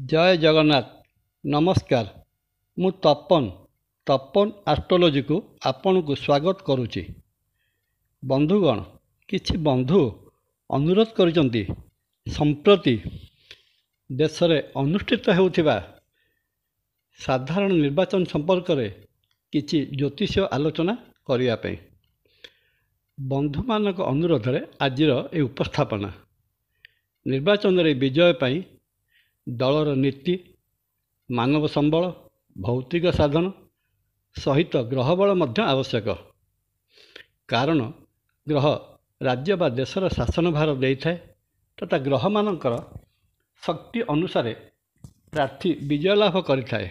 ଜୟ ଜଗନ୍ନାଥ। ନମସ୍କାର। ମୁଁ ତପନ ଆଷ୍ଟ୍ରୋଲୋଜିକୁ ଆପଣଙ୍କୁ ସ୍ୱାଗତ କରୁଛି। ବନ୍ଧୁଗଣ, କିଛି ବନ୍ଧୁ ଅନୁରୋଧ କରିଛନ୍ତି ସମ୍ପ୍ରତି ଦେଶରେ ଅନୁଷ୍ଠିତ ହେଉଥିବା ସାଧାରଣ ନିର୍ବାଚନ ସମ୍ପର୍କରେ କିଛି ଜ୍ୟୋତିଷ ଆଲୋଚନା କରିବା ପାଇଁ। ବନ୍ଧୁମାନଙ୍କ ଅନୁରୋଧରେ ଆଜିର ଏହି ଉପସ୍ଥାପନା। ନିର୍ବାଚନରେ ବିଜୟ ପାଇଁ ଦଳର ନୀତି, ମାନବ ସମ୍ବଳ, ଭୌତିକ ସାଧନ ସହିତ ଗ୍ରହବଳ ମଧ୍ୟ ଆବଶ୍ୟକ। କାରଣ ଗ୍ରହ ରାଜ୍ୟ ବା ଦେଶର ଶାସନ ଭାର ଦେଇଥାଏ ତଥା ଗ୍ରହମାନଙ୍କର ଶକ୍ତି ଅନୁସାରେ ପ୍ରାର୍ଥୀ ବିଜୟ ଲାଭ କରିଥାଏ।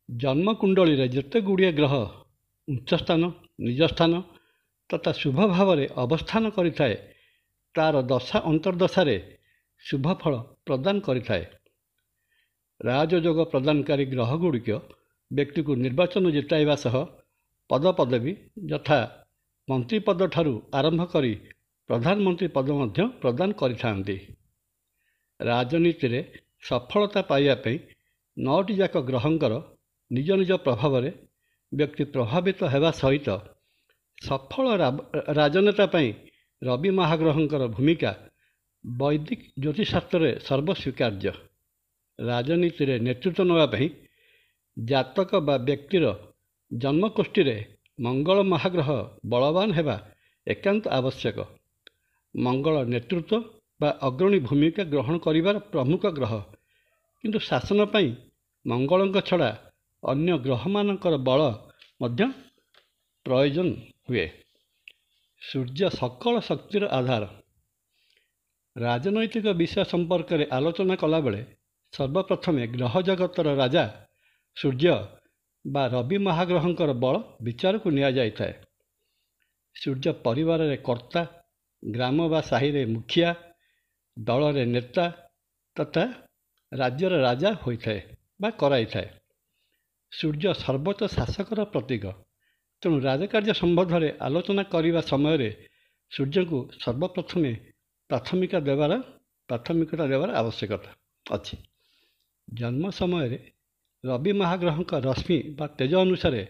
ଜନ୍ମକୁଣ୍ଡଳୀରେ ଯେତେ ଗୁଡ଼ିଏ ଗ୍ରହ ଉଚ୍ଚ ସ୍ଥାନ, ନିଜ ସ୍ଥାନ ତଥା ଶୁଭ ଭାବରେ ଅବସ୍ଥାନ କରିଥାଏ, ତାର ଦଶା ଅନ୍ତର୍ଦଶାରେ ଶୁଭ ଫଳ ପ୍ରଦାନ କରିଥାଏ। ରାଜଯୋଗ ପ୍ରଦାନକାରୀ ଗ୍ରହଗୁଡ଼ିକ ବ୍ୟକ୍ତିକୁ ନିର୍ବାଚନ ଜିତାଇବା ସହ ପଦପଦବୀ ଯଥା ମନ୍ତ୍ରୀ ପଦଠାରୁ ଆରମ୍ଭ କରି ପ୍ରଧାନମନ୍ତ୍ରୀ ପଦ ମଧ୍ୟ ପ୍ରଦାନ କରିଥାନ୍ତି। ରାଜନୀତିରେ ସଫଳତା ପାଇବା ପାଇଁ 9ଟି ଯାକ ଗ୍ରହଙ୍କର ନିଜ ନିଜ ପ୍ରଭାବରେ ବ୍ୟକ୍ତି ପ୍ରଭାବିତ ହେବା ସହିତ ସଫଳ ରାଜନେତା ପାଇଁ ରବି ମହାଗ୍ରହଙ୍କର ଭୂମିକା ବୈଦିକ ଜ୍ୟୋତିଷଶାସ୍ତ୍ରରେ ସର୍ବସ୍ୱୀକାର୍ଯ୍ୟ। ରାଜନୀତିରେ ନେତୃତ୍ୱ ନେବା ପାଇଁ ଜାତକ ବା ବ୍ୟକ୍ତିର ଜନ୍ମକୁଷ୍ଠୀରେ ମଙ୍ଗଳ ମହାଗ୍ରହ ବଳବାନ ହେବା ଏକାନ୍ତ ଆବଶ୍ୟକ। ମଙ୍ଗଳ ନେତୃତ୍ୱ ବା ଅଗ୍ରଣୀ ଭୂମିକା ଗ୍ରହଣ କରିବାର ପ୍ରମୁଖ ଗ୍ରହ, କିନ୍ତୁ ଶାସନ ପାଇଁ ମଙ୍ଗଳଙ୍କ ଛଡ଼ା ଅନ୍ୟ ଗ୍ରହମାନଙ୍କର ବଳ ମଧ୍ୟ ପ୍ରয়োଜନ ହୁଏ। ସୂର୍ଯ୍ୟ ସକଳ ଶକ୍ତିର ଆଧାର। ରାଜନୈତିକ ବିଷୟ ସମ୍ପର୍କରେ ଆଲୋଚନା କଲାବେଳେ ସର୍ବପ୍ରଥମେ ଗ୍ରହ ଜଗତର ରାଜା ସୂର୍ଯ୍ୟ ବା ରବି ମହାଗ୍ରହଙ୍କର ବଳ ବିଚାରକୁ ନିଆଯାଇଥାଏ। ସୂର୍ଯ୍ୟ ପରିବାରରେ କର୍ତ୍ତା, ଗ୍ରାମ ବା ସାହିରେ ମୁଖିଆ, ଦଳରେ ନେତା ତଥା ରାଜ୍ୟର ରାଜା ହୋଇଥାଏ ବା କରାଇଥାଏ। ସୂର୍ଯ୍ୟ ସର୍ବୋଚ୍ଚ ଶାସକର ପ୍ରତୀକ। ତେଣୁ ରାଜକାର୍ଯ୍ୟ ସମ୍ବନ୍ଧରେ ଆଲୋଚନା କରିବା ସମୟରେ ସୂର୍ଯ୍ୟଙ୍କୁ ସର୍ବପ୍ରଥମେ ପ୍ରାଥମିକତା ଦେବାର ଆବଶ୍ୟକତା ଅଛି। ଜନ୍ମ ସମୟରେ ରବି ମହାଗ୍ରହଙ୍କ ରଶ୍ମି ବା ତେଜ ଅନୁସାରେ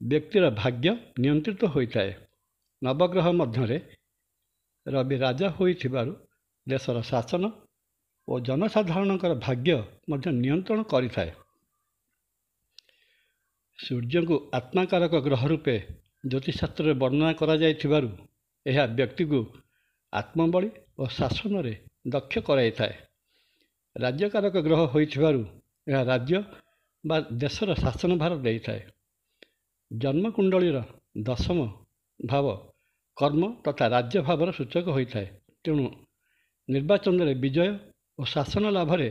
ବ୍ୟକ୍ତିର ଭାଗ୍ୟ ନିୟନ୍ତ୍ରିତ ହୋଇଥାଏ। ନବଗ୍ରହ ମଧ୍ୟରେ ରବି ରାଜା ହୋଇଥିବାରୁ ଦେଶର ଶାସନ ଓ ଜନସାଧାରଣଙ୍କର ଭାଗ୍ୟ ମଧ୍ୟ ନିୟନ୍ତ୍ରଣ କରିଥାଏ। ସୂର୍ଯ୍ୟଙ୍କୁ ଆତ୍ମାକାରକ ଗ୍ରହ ରୂପେ ଜ୍ୟୋତିଷଶାସ୍ତ୍ରରେ ବର୍ଣ୍ଣନା କରାଯାଇଥିବାରୁ ଏହା ବ୍ୟକ୍ତିକୁ ଆତ୍ମବଳୀ ଓ ଶାସନରେ ଦକ୍ଷ କରାଇଥାଏ। ରାଜ୍ୟକାରକ ଗ୍ରହ ହୋଇଥିବାରୁ ଏହା ରାଜ୍ୟ ବା ଦେଶର ଶାସନ ଭାର ଦେଇଥାଏ। ଜନ୍ମକୁଣ୍ଡଳୀର ଦଶମ ଭାବ କର୍ମ ତଥା ରାଜ୍ୟ ଭାବର ସୂଚକ ହୋଇଥାଏ। ତେଣୁ ନିର୍ବାଚନରେ ବିଜୟ ଓ ଶାସନ ଲାଭରେ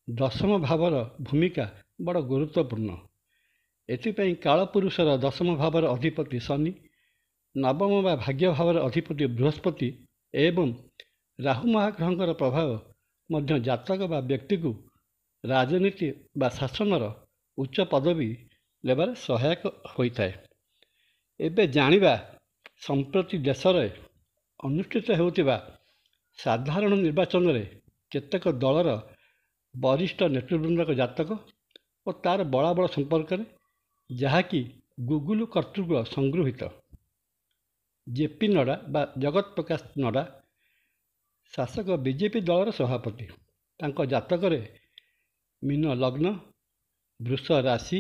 ଦଶମ ଭାବର ଭୂମିକା ବଡ଼ ଗୁରୁତ୍ୱପୂର୍ଣ୍ଣ। ଏଥିପାଇଁ କାଳପୁରୁଷର ଦଶମ ଭାବର ଅଧିପତି ଶନି, ନବମ ବା ଭାଗ୍ୟ ଭାବର ଅଧିପତି ବୃହସ୍ପତି ଏବଂ ରାହୁ ମହାଗ୍ରହଙ୍କର ପ୍ରଭାବ ମଧ୍ୟ ଜାତକ ବା ବ୍ୟକ୍ତିକୁ ରାଜନୀତି ବା ଶାସନର ଉଚ୍ଚ ପଦବୀ ନେବାରେ ସହାୟକ ହୋଇଥାଏ। ଏବେ ଜାଣିବା ସମ୍ପ୍ରତି ଦେଶରେ ଅନୁଷ୍ଠିତ ହେଉଥିବା ସାଧାରଣ ନିର୍ବାଚନରେ କେତେକ ଦଳର ବରିଷ୍ଠ ନେତୃବୃନ୍ଦଙ୍କ ଜାତକ ଓ ତାର ବଳାବଳ ସମ୍ପର୍କରେ, ଯାହାକି ଗୁଗୁଲ କର୍ତ୍ତୃକ ସଂଗୃହୀତ। ଜେପି ନଡ୍ଡା ବା ଜଗତ ପ୍ରକାଶ ନଡ୍ଡା ଶାସକ ବିଜେପି ଦଳର ସଭାପତି। ତାଙ୍କ ଜାତକରେ ମୀନ ଲଗ୍ନ, ବୃଷ ରାଶି,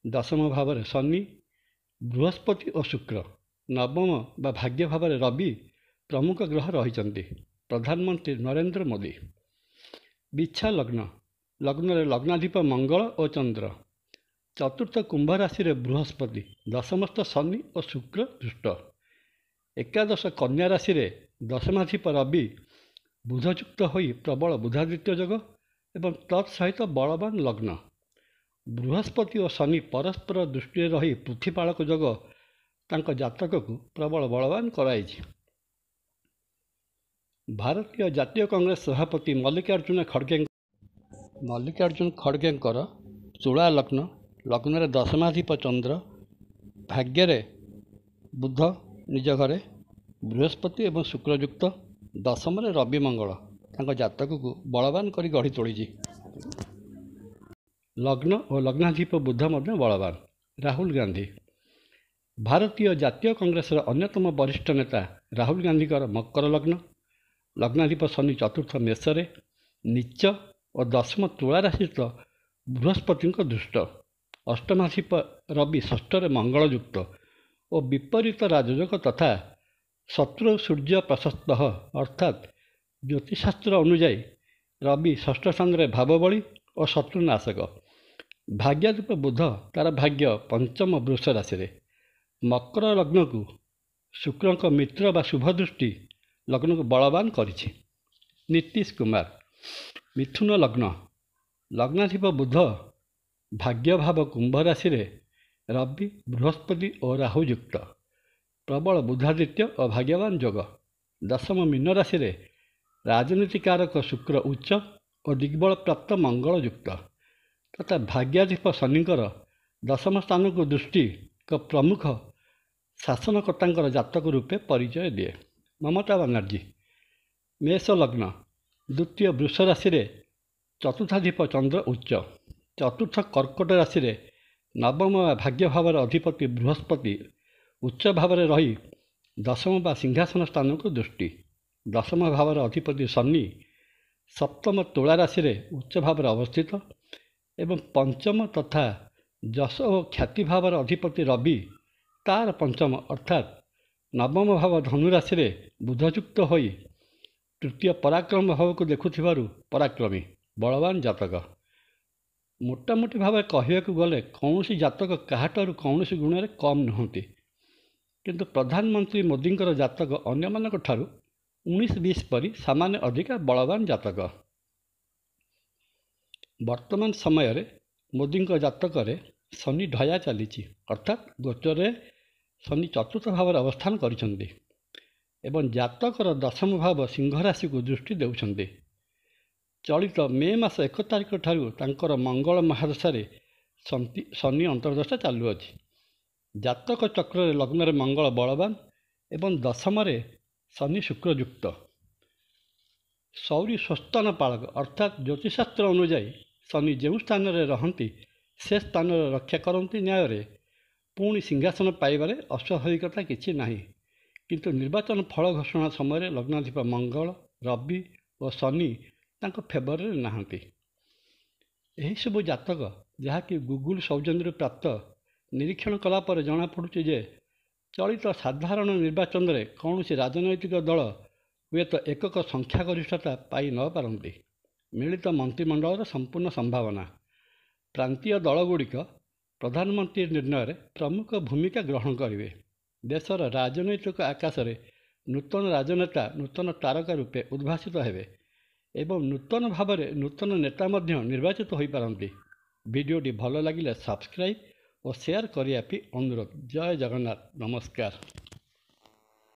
ଦଶମ ଭାବରେ ଶନି, ବୃହସ୍ପତି ଓ ଶୁକ୍ର, ନବମ ବା ଭାଗ୍ୟ ଭାବରେ ରବି ପ୍ରମୁଖ ଗ୍ରହ ରହିଛନ୍ତି। ପ୍ରଧାନମନ୍ତ୍ରୀ ନରେନ୍ଦ୍ର ମୋଦି। ବିଛା ଲଗ୍ନ, ଲଗ୍ନରେ ଲଗ୍ନାଧିପ ମଙ୍ଗଳ ଓ ଚନ୍ଦ୍ର, ଚତୁର୍ଥ କୁମ୍ଭ ରାଶିରେ ବୃହସ୍ପତି, ଦଶମସ୍ଥ ଶନି ଓ ଶୁକ୍ର ଦୃଷ୍ଟ, ଏକାଦଶ କନ୍ୟା ରାଶିରେ ଦଶମାଧିପ ରବି ବୁଧଯୁକ୍ତ ହୋଇ ପ୍ରବଳ ବୁଧାଦିତ୍ୟ ଯୋଗ ଏବଂ ତତ୍ ସହିତ ବଳବାନ ଲଗ୍ନ। ବୃହସ୍ପତି ଓ ଶନି ପରସ୍ପର ଦୃଷ୍ଟିରେ ରହି ପୃଥ୍ୱୀପାଳକ ଯୋଗ ତାଙ୍କ ଜାତକକୁ ପ୍ରବଳ ବଳବାନ କରାଇଛି। ଭାରତୀୟ ଜାତୀୟ କଂଗ୍ରେସ ସଭାପତି ମଲ୍ଲିକାର୍ଜୁନ ଖଡ଼ଗେଙ୍କର ତୁଳା ଲଗ୍ନ, ଲଗ୍ନରେ ଦଶମାଧିପ ଚନ୍ଦ୍ର, ଭାଗ୍ୟରେ ବୁଧ ନିଜ ଘରେ, ବୃହସ୍ପତି ଏବଂ ଶୁକ୍ରଯୁକ୍ତ, ଦଶମରେ ରବି ମଙ୍ଗଳ ତାଙ୍କ ଜାତକକୁ ବଳବାନ କରି ଗଢ଼ି ତୋଳିଛି। ଲଗ୍ନ ଓ ଲଗ୍ନାଧିପ ବୁଧ ମଧ୍ୟ ବଳବାନ। ରାହୁଲ ଗାନ୍ଧୀ। ଭାରତୀୟ ଜାତୀୟ କଂଗ୍ରେସର ଅନ୍ୟତମ ବରିଷ୍ଠ ନେତା ରାହୁଲ ଗାନ୍ଧୀଙ୍କର ମକର ଲଗ୍ନ। ଲଗ୍ନାଧିପ ଶନି ଚତୁର୍ଥ ମେଷରେ ନୀଚ ଓ ଦଶମ ତୁଳା ରାଶିସ୍ଥ ବୃହସ୍ପତିଙ୍କ ଦୃଷ୍ଟ। ଅଷ୍ଟମାଧିପ ରବି ଷଷ୍ଠରେ ମଙ୍ଗଳଯୁକ୍ତ ଓ ବିପରୀତ ରାଜଯୋଗ ତଥା ଶତ୍ରୁ ସୂର୍ଯ୍ୟ ପ୍ରଶସ୍ତ ଅର୍ଥାତ୍ ଜ୍ୟୋତିଷଶାସ୍ତ୍ର ଅନୁଯାୟୀ ରବି ଷଷ୍ଠ ସ୍ଥାନରେ ଭାବବଳୀ ଓ ଶତ୍ରୁନାଶକ। ଭାଗ୍ୟାଧିପ ବୁଧ ତାର ଭାଗ୍ୟ ପଞ୍ଚମ ବୃଷ ରାଶିରେ। ମକର ଲଗ୍ନକୁ ଶୁକ୍ରଙ୍କ ମିତ୍ର ବା ଶୁଭ ଦୃଷ୍ଟି ଲଗ୍ନକୁ ବଳବାନ କରିଛି। ନୀତିଶ କୁମାର। ମିଥୁନ ଲଗ୍ନ। ଲଗ୍ନାଧିପ ବୁଧ ଭାଗ୍ୟଭାବ କୁମ୍ଭ ରାଶିରେ ରବି ବୃହସ୍ପତି ଓ ରାହୁ ଯୁକ୍ତ। ପ୍ରବଳ ବୁଧାଦିତ୍ୟ ଓ ଭାଗ୍ୟବାନ ଯୋଗ। ଦଶମ ମୀନ ରାଶିରେ ରାଜନୀତିକାରକ ଶୁକ୍ର ଉଚ୍ଚ ଓ ଦିଗ୍ବଳ ପ୍ରାପ୍ତ ମଙ୍ଗଳ ଯୁକ୍ତ ତଥା ଭାଗ୍ୟାଧିପ ଶନିଙ୍କର ଦଶମ ସ୍ଥାନକୁ ଦୃଷ୍ଟି ଏକ ପ୍ରମୁଖ ଶାସନକର୍ତ୍ତାଙ୍କର ଜାତକ ରୂପେ ପରିଚୟ ଦିଏ। ମମତା ବାନାର୍ଜୀ। ମେଷ ଲଗ୍ନ। ଦ୍ୱିତୀୟ ବୃଷ ରାଶିରେ ଚତୁର୍ଥାଧିପ ଚନ୍ଦ୍ର ଉଚ୍ଚ। ଚତୁର୍ଥ କର୍କଟ ରାଶିରେ ନବମ ବା ଭାଗ୍ୟଭାବର ଅଧିପତି ବୃହସ୍ପତି ଉଚ୍ଚ ଭାବରେ ରହି ଦଶମ ବା ସିଂହାସନ ସ୍ଥାନକୁ ଦୃଷ୍ଟି। ଦଶମ ଭାବର ଅଧିପତି ଶନି ସପ୍ତମ ତୁଳା ରାଶିରେ ଉଚ୍ଚ ଭାବରେ ଅବସ୍ଥିତ ଏବଂ ପଞ୍ଚମ ତଥା ଯଶ ଓ ଖ୍ୟାତି ଭାବର ଅଧିପତି ରବି ତାର ପଞ୍ଚମ ଅର୍ଥାତ୍ ନବମ ଭାବ ଧନୁ ରାଶିରେ ବୁଧଯୁକ୍ତ ହୋଇ ତୃତୀୟ ପରାକ୍ରମ ଭାବକୁ ଦେଖୁଥିବାରୁ ପରାକ୍ରମୀ ବଳବାନ ଜାତକ। ମୋଟାମୋଟି ଭାବେ କହିବାକୁ ଗଲେ କୌଣସି ଜାତକ କାହାଠାରୁ କୌଣସି ଗୁଣରେ କମ୍ ନୁହନ୍ତି, କିନ୍ତୁ ପ୍ରଧାନମନ୍ତ୍ରୀ ମୋଦିଙ୍କର ଜାତକ ଅନ୍ୟମାନଙ୍କ ଠାରୁ 19-20 ପରି ସାମାନ୍ୟ ଅଧିକା ବଳବାନ ଜାତକ। ବର୍ତ୍ତମାନ ସମୟରେ ମୋଦିଙ୍କ ଜାତକରେ ଶନି ଢୟା ଚାଲିଛି ଅର୍ଥାତ୍ ଗୋଚରରେ ଶନି ଚତୁର୍ଥ ଭାବରେ ଅବସ୍ଥାନ କରିଛନ୍ତି ଏବଂ ଜାତକର ଦଶମ ଭାବ ସିଂହ ରାଶିକୁ ଦୃଷ୍ଟି ଦେଉଛନ୍ତି। ଚଳିତ ମେ ମାସ 1 ତାରିଖ ଠାରୁ ତାଙ୍କର ମଙ୍ଗଳ ମହାଦଶାରେ ଶନି ଅନ୍ତର୍ଦଶା ଚାଲୁଅଛି। ଜାତକ ଚକ୍ରରେ ଲଗ୍ନରେ ମଙ୍ଗଳ ବଳବାନ ଏବଂ ଦଶମରେ ଶନି ଶୁକ୍ର ଯୁକ୍ତ। ସୌରୀ ସ୍ୱସ୍ଥାନ ପାଳକ ଅର୍ଥାତ୍ ଜ୍ୟୋତିଷଶାସ୍ତ୍ର ଅନୁଯାୟୀ ଶନି ଯେଉଁ ସ୍ଥାନରେ ରହନ୍ତି ସେ ସ୍ଥାନରେ ରକ୍ଷା କରନ୍ତି ନ୍ୟାୟରେ ପୁଣି ସିଂହାସନ ପାଇବାରେ ଅସ୍ୱାଭାବିକତା କିଛି ନାହିଁ, କିନ୍ତୁ ନିର୍ବାଚନ ଫଳ ଘୋଷଣା ସମୟରେ ଲଗ୍ନାଧିପ ମଙ୍ଗଳ ରବି ଓ ଶନି ତାଙ୍କ ଫେଭରରେ ନାହାନ୍ତି। ଏହିସବୁ ଜାତକ ଯାହାକି ଗୁଗୁଲ ସୌଜନ୍ୟରୁ ପ୍ରାପ୍ତ ନିରୀକ୍ଷଣ କଲା ପରେ ଜଣାପଡ଼ୁଛି ଯେ ଚଳିତ ସାଧାରଣ ନିର୍ବାଚନରେ କୌଣସି ରାଜନୈତିକ ଦଳ ହୁଏତ ଏକକ ସଂଖ୍ୟାଗରିଷ୍ଠତା ପାଇ ନ ପାରନ୍ତି। ମିଳିତ ମନ୍ତ୍ରିମଣ୍ଡଳର ସମ୍ପୂର୍ଣ୍ଣ ସମ୍ଭାବନା। ପ୍ରାନ୍ତୀୟ ଦଳଗୁଡ଼ିକ ପ୍ରଧାନମନ୍ତ୍ରୀ ନିର୍ଣ୍ଣୟରେ ପ୍ରମୁଖ ଭୂମିକା ଗ୍ରହଣ କରିବେ। ଦେଶର ରାଜନୈତିକ ଆକାଶରେ ନୂତନ ରାଜନେତା ନୂତନ ତାରକା ରୂପେ ଉଦ୍ଭାସିତ ହେବେ ଏବଂ ନୂତନ ଭାବରେ ନୂତନ ନେତା ମଧ୍ୟ ନିର୍ବାଚିତ ହୋଇପାରନ୍ତି। ଭିଡ଼ିଓଟି ଭଲ ଲାଗିଲେ ସବସ୍କ୍ରାଇବ୍ ଓ ସେୟାର କରିବା ପାଇଁ ଅନୁରୋଧ। ଜୟ ଜଗନ୍ନାଥ। ନମସ୍କାର।